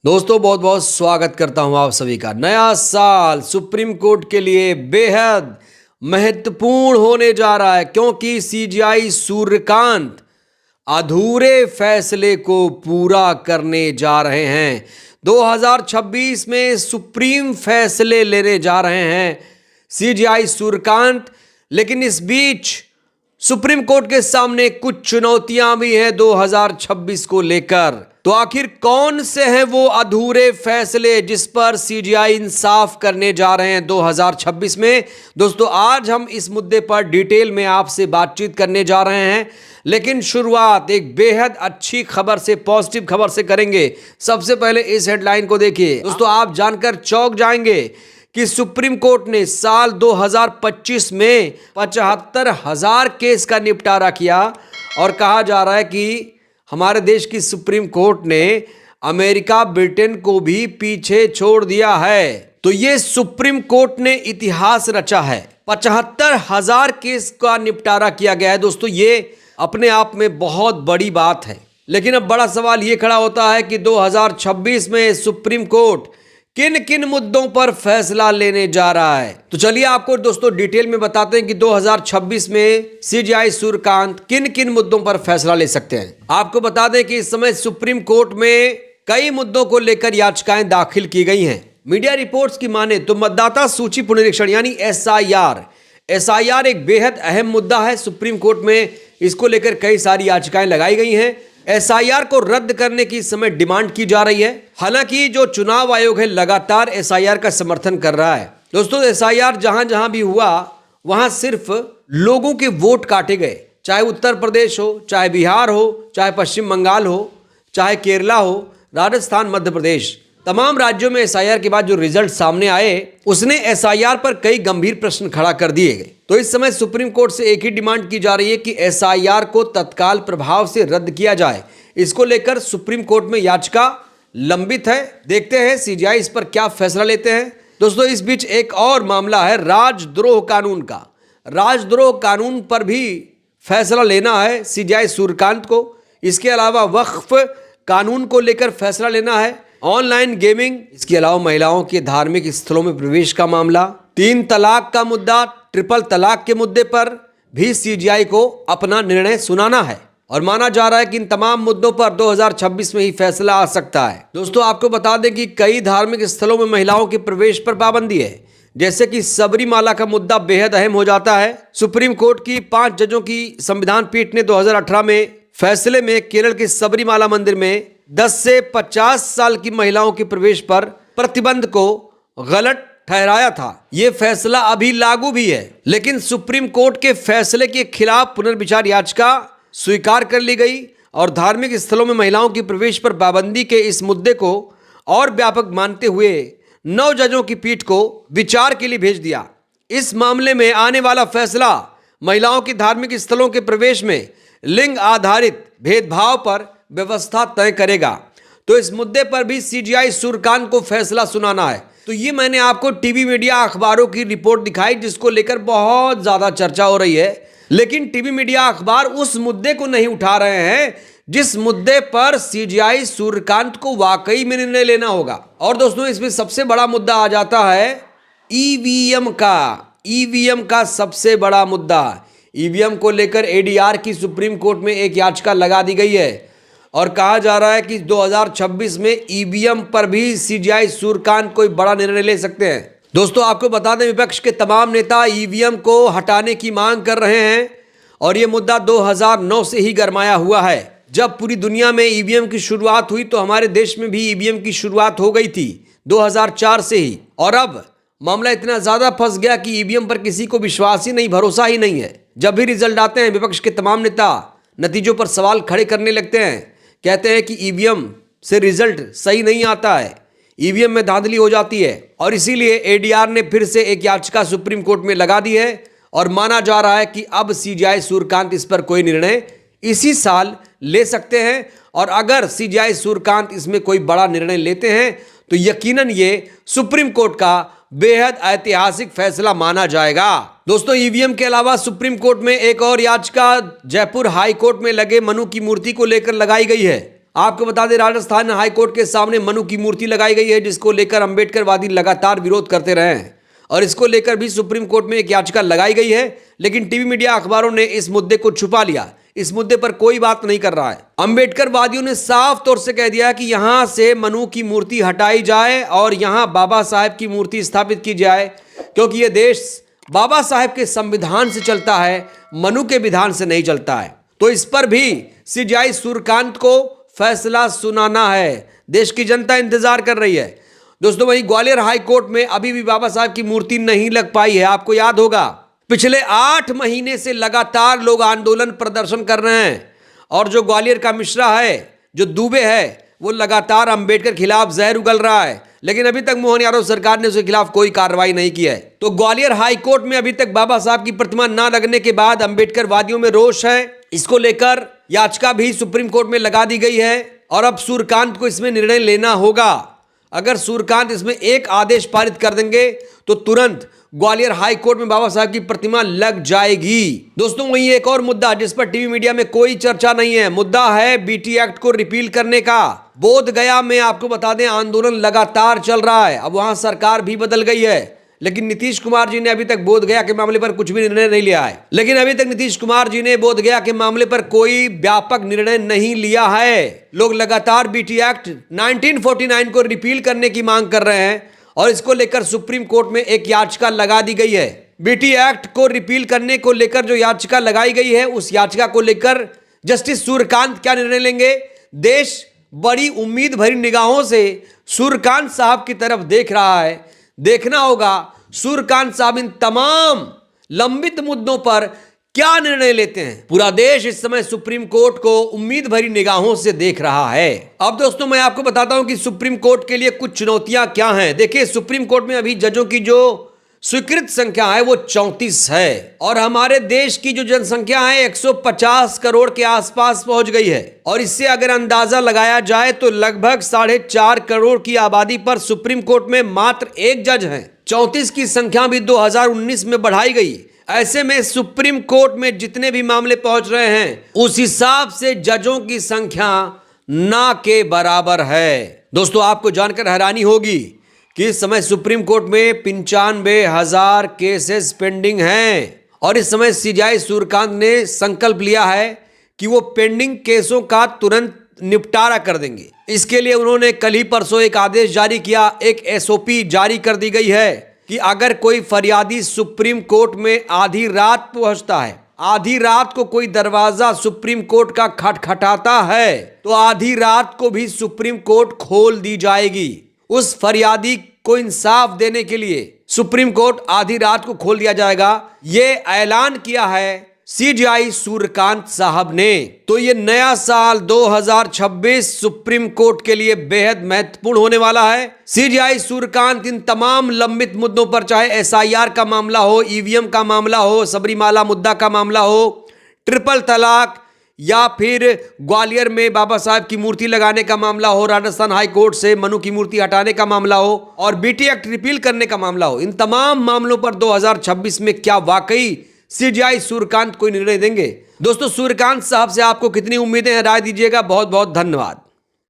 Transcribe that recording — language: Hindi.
दोस्तों बहुत बहुत स्वागत करता हूं आप सभी का। नया साल सुप्रीम कोर्ट के लिए बेहद महत्वपूर्ण होने जा रहा है क्योंकि सीजेआई सूर्यकांत अधूरे फैसले को पूरा करने जा रहे हैं। 2026 में सुप्रीम फैसले लेने जा रहे हैं सीजेआई सूर्यकांत। लेकिन इस बीच सुप्रीम कोर्ट के सामने कुछ चुनौतियां भी हैं 2026 को लेकर। तो आखिर कौन से हैं वो अधूरे फैसले जिस पर सीजेआई इंसाफ करने जा रहे हैं 2026 में। दोस्तों आज हम इस मुद्दे पर डिटेल में आपसे बातचीत करने जा रहे हैं। लेकिन शुरुआत एक बेहद अच्छी खबर से, पॉजिटिव खबर से करेंगे। सबसे पहले इस हेडलाइन को देखिए दोस्तों, आप जानकर चौंक जाएंगे कि सुप्रीम कोर्ट ने साल 2025 में 75,000 केस का निपटारा किया और कहा जा रहा है कि हमारे देश की सुप्रीम कोर्ट ने अमेरिका, ब्रिटेन को भी पीछे छोड़ दिया है। तो ये सुप्रीम कोर्ट ने इतिहास रचा है। 75,000 केस का निपटारा किया गया है। दोस्तों ये अपने आप में बहुत बड़ी बात है। लेकिन अब बड़ा सवाल ये खड़ा होता है कि 2026 में सुप्रीम कोर्ट किन किन मुद्दों पर फैसला लेने जा रहा है। तो चलिए आपको दोस्तों डिटेल में बताते हैं कि 2026 में सीजेआई सूर्यकांत किन किन मुद्दों पर फैसला ले सकते हैं। आपको बता दें कि इस समय सुप्रीम कोर्ट में कई मुद्दों को लेकर याचिकाएं दाखिल की गई हैं। मीडिया रिपोर्ट्स की माने तो मतदाता सूची पुनरीक्षण यानी एसआईआर एक बेहद अहम मुद्दा है सुप्रीम कोर्ट में। इसको लेकर कई सारी याचिकाएं लगाई गई हैं। एसआईआर को रद्द करने की इस समय डिमांड की जा रही है। हालांकि जो चुनाव आयोग है लगातार एसआईआर का समर्थन कर रहा है। दोस्तों एसआईआर जहां जहां भी हुआ वहां सिर्फ लोगों के वोट काटे गए, चाहे उत्तर प्रदेश हो, चाहे बिहार हो, चाहे पश्चिम बंगाल हो, चाहे केरला हो, राजस्थान, मध्य प्रदेश, तमाम राज्यों में एसआईआर के बाद जो रिजल्ट सामने आए उसने एसआईआर पर कई गंभीर प्रश्न खड़ा कर दिए गए। तो इस समय सुप्रीम कोर्ट से एक ही डिमांड की जा रही है कि एसआईआर को तत्काल प्रभाव से रद्द किया जाए। इसको लेकर सुप्रीम कोर्ट में याचिका लंबित है। देखते हैं सीजेआई इस पर क्या फैसला लेते हैं। दोस्तों इस बीच एक और मामला है राजद्रोह कानून का। राजद्रोह कानून पर भी फैसला लेना है सीजेआई सूर्यकांत को। इसके अलावा वक्फ कानून को लेकर फैसला लेना है, ऑनलाइन गेमिंग, इसके अलावा महिलाओं के धार्मिक स्थलों में प्रवेश का मामला, 3 तलाक का मुद्दा, ट्रिपल तलाक के मुद्दे पर भी सीजेआई को अपना निर्णय सुनाना है। और माना जा रहा है कि इन तमाम मुद्दों पर 2026 में ही फैसला आ सकता है। दोस्तों आपको बता दें कि कई धार्मिक स्थलों में महिलाओं के प्रवेश पर पाबंदी है, जैसे कि सबरीमाला का मुद्दा बेहद अहम हो जाता है। सुप्रीम कोर्ट की 5 जजों की संविधान पीठ ने 2018 में फैसले में केरल के सबरीमाला मंदिर में 10 से 50 साल की महिलाओं के प्रवेश पर प्रतिबंध को गलत ठहराया था। यह फैसला अभी लागू भी है, लेकिन सुप्रीम कोर्ट के फैसले के खिलाफ पुनर्विचार याचिका स्वीकार कर ली गई और धार्मिक स्थलों में महिलाओं की प्रवेश पर पाबंदी के इस मुद्दे को और व्यापक मानते हुए 9 जजों की पीठ को विचार के लिए भेज दिया। इस मामले में आने वाला फैसला महिलाओं की धार्मिक स्थलों के प्रवेश में लिंग आधारित भेदभाव पर व्यवस्था तय करेगा। तो इस मुद्दे पर भी सीजेआई सूर्यकांत को फैसला सुनाना है। तो ये मैंने आपको टीवी मीडिया अखबारों की रिपोर्ट दिखाई जिसको लेकर बहुत ज्यादा चर्चा हो रही है। लेकिन टीवी मीडिया अखबार उस मुद्दे को नहीं उठा रहे हैं जिस मुद्दे पर सीजेआई सूर्यकांत को वाकई में निर्णय लेना होगा। और दोस्तों इसमें सबसे बड़ा मुद्दा आ जाता है ईवीएम का सबसे बड़ा मुद्दा। ईवीएम को लेकर एडीआर की सुप्रीम कोर्ट में एक याचिका लगा दी गई है और कहा जा रहा है कि 2026 में ईवीएम पर भी सीजेआई सूर्यकांत कोई बड़ा निर्णय ले सकते हैं। दोस्तों आपको बता दें विपक्ष के तमाम नेता ईवीएम को हटाने की मांग कर रहे हैं और यह मुद्दा 2009 से ही गरमाया हुआ है। जब पूरी दुनिया में ईवीएम की शुरुआत हुई तो हमारे देश में भी ईवीएम की शुरुआत हो गई थी 2004 से ही। और अब मामला इतना ज्यादा फंस गया कि ईवीएम पर किसी को विश्वास ही नहीं, भरोसा ही नहीं है। जब भी रिजल्ट आते हैं विपक्ष के तमाम नेता नतीजों पर सवाल खड़े करने लगते हैं, कहते हैं कि ईवीएम से रिजल्ट सही नहीं आता है, ईवीएम में धांधली हो जाती है। और इसीलिए एडीआर ने फिर से एक याचिका सुप्रीम कोर्ट में लगा दी है और माना जा रहा है कि अब सीजेआई सूर्यकांत इस पर कोई निर्णय इसी साल ले सकते हैं। और अगर सीजेआई सूर्यकांत इसमें कोई बड़ा निर्णय लेते हैं तो यकीनन ये सुप्रीम कोर्ट का बेहद ऐतिहासिक फैसला माना जाएगा। दोस्तों ईवीएम के अलावा सुप्रीम कोर्ट में एक और याचिका जयपुर हाई कोर्ट में लगे मनु की मूर्ति को लेकर लगाई गई है। आपको बता दें, राजस्थान हाईकोर्ट के सामने मनु की मूर्ति लगाई गई है, जिसको लेकर अंबेडकरवादी लगातार विरोध करते रहे हैं और इसको लेकर भी सुप्रीम कोर्ट में एक याचिका लगाई गई है। लेकिन टीवी मीडिया अखबारों ने इस मुद्दे को छुपा लिया, इस मुद्दे पर कोई बात नहीं कर रहा है। अंबेडकरवादियों ने साफ तौर से कह दिया कि यहां से मनु की मूर्ति हटाई जाए और यहां बाबा साहेब की मूर्ति स्थापित की जाए, क्योंकि यह देश बाबा साहेब के संविधान से चलता है, मनु के विधान से नहीं चलता है। तो इस पर भी सीजेआई सूर्यकांत को फैसला सुनाना है। देश की जनता इंतजार कर रही है। दोस्तों, वहीं ग्वालियर हाई कोर्ट में अभी भी बाबा साहब की मूर्ति नहीं लग पाई है। आपको याद होगा, पिछले 8 महीने से लगातार लोग आंदोलन प्रदर्शन कर रहे हैं और जो ग्वालियर का मिश्रा है, जो दुबे है, वो लगातार अंबेडकर खिलाफ जहर उगल रहा है, लेकिन अभी तक मोहन यादव सरकार ने उसके खिलाफ कोई कार्रवाई नहीं की है। तो ग्वालियर हाई कोर्ट में अभी तक बाबा साहब की प्रतिमा ना लगने के बाद अंबेडकर वादियों में रोष है। इसको लेकर याचिका भी सुप्रीम कोर्ट में लगा दी गई है और अब सूर्यकांत को इसमें निर्णय लेना होगा। अगर सूर्यकांत इसमें एक आदेश पारित कर देंगे तो तुरंत ग्वालियर हाई कोर्ट में बाबा साहब की प्रतिमा लग जाएगी। दोस्तों, वहीं एक और मुद्दा जिस पर टीवी मीडिया में कोई चर्चा नहीं है, मुद्दा है बीटी एक्ट को रिपील करने का। बोध गया में आपको बता दें, आंदोलन लगातार चल रहा है। अब वहां सरकार भी बदल गई है, लेकिन नीतीश कुमार जी ने अभी तक बोध गया के मामले पर कुछ भी निर्णय नहीं लिया है। लेकिन अभी तक नीतीश कुमार जी ने बोध गया के मामले पर कोई व्यापक निर्णय नहीं लिया है। लोग लगातार बीटी एक्ट 1949 को रिपील करने की मांग कर रहे हैं और इसको लेकर सुप्रीम कोर्ट में एक याचिका लगा दी गई है। बीटी एक्ट को रिपील करने को लेकर जो याचिका लगाई गई है, उस याचिका को लेकर जस्टिस सूर्यकांत क्या निर्णय लेंगे? देश बड़ी उम्मीद भरी निगाहों से सूर्यकांत साहब की तरफ देख रहा है। देखना होगा सूर्यकांत साहब इन तमाम लंबित मुद्दों पर क्या निर्णय लेते हैं। पूरा देश इस समय सुप्रीम कोर्ट को उम्मीद भरी निगाहों से देख रहा है। अब दोस्तों, मैं आपको बताता हूं कि सुप्रीम कोर्ट के लिए कुछ चुनौतियां क्या हैं। देखिए, सुप्रीम कोर्ट में अभी जजों की जो स्वीकृत संख्या है वो 34 है और हमारे देश की जो जनसंख्या है 150 करोड़ के आसपास पहुंच गई है। और इससे अगर अंदाजा लगाया जाए तो लगभग 4.5 करोड़ की आबादी पर सुप्रीम कोर्ट में मात्र एक जज है। 34 की संख्या भी 2019 में बढ़ाई गई। ऐसे में सुप्रीम कोर्ट में जितने भी मामले पहुंच रहे हैं, उस हिसाब से जजों की संख्या ना के बराबर है। दोस्तों, आपको जानकर हैरानी होगी कि इस समय सुप्रीम कोर्ट में 95,000 केसेस पेंडिंग हैं और इस समय सीजेआई सूर्यकांत ने संकल्प लिया है कि वो पेंडिंग केसों का तुरंत निपटारा कर देंगे। इसके लिए उन्होंने कल ही परसों एक आदेश जारी किया, एक एसओपी जारी कर दी गई है कि अगर कोई फरियादी सुप्रीम कोर्ट में आधी रात पहुंचता है, आधी रात को कोई दरवाजा सुप्रीम कोर्ट का खटखटाता है, तो आधी रात को भी सुप्रीम कोर्ट खोल दी जाएगी। उस फरियादी को इंसाफ देने के लिए सुप्रीम कोर्ट आधी रात को खोल दिया जाएगा। ये ऐलान किया है सीजेआई सूर्यकांत साहब ने। तो ये नया साल 2026 सुप्रीम कोर्ट के लिए बेहद महत्वपूर्ण होने वाला है। सीजेआई सूर्यकांत इन तमाम लंबित मुद्दों पर, चाहे एसआईआर का मामला हो, ईवीएम का मामला हो, सबरीमाला मुद्दा का मामला हो, ट्रिपल तलाक या फिर ग्वालियर में बाबा साहब की मूर्ति लगाने का मामला हो, राजस्थान हाई कोर्ट से मनु की मूर्ति हटाने का मामला हो और बीटी एक्ट रिपील करने का मामला हो, इन तमाम मामलों पर 2026 में क्या वाकई सीजेआई सूर्यकांत कोई निर्णय देंगे? दोस्तों, सूर्यकांत साहब से आपको कितनी उम्मीदें हैं? राय दीजिएगा। बहुत बहुत धन्यवाद।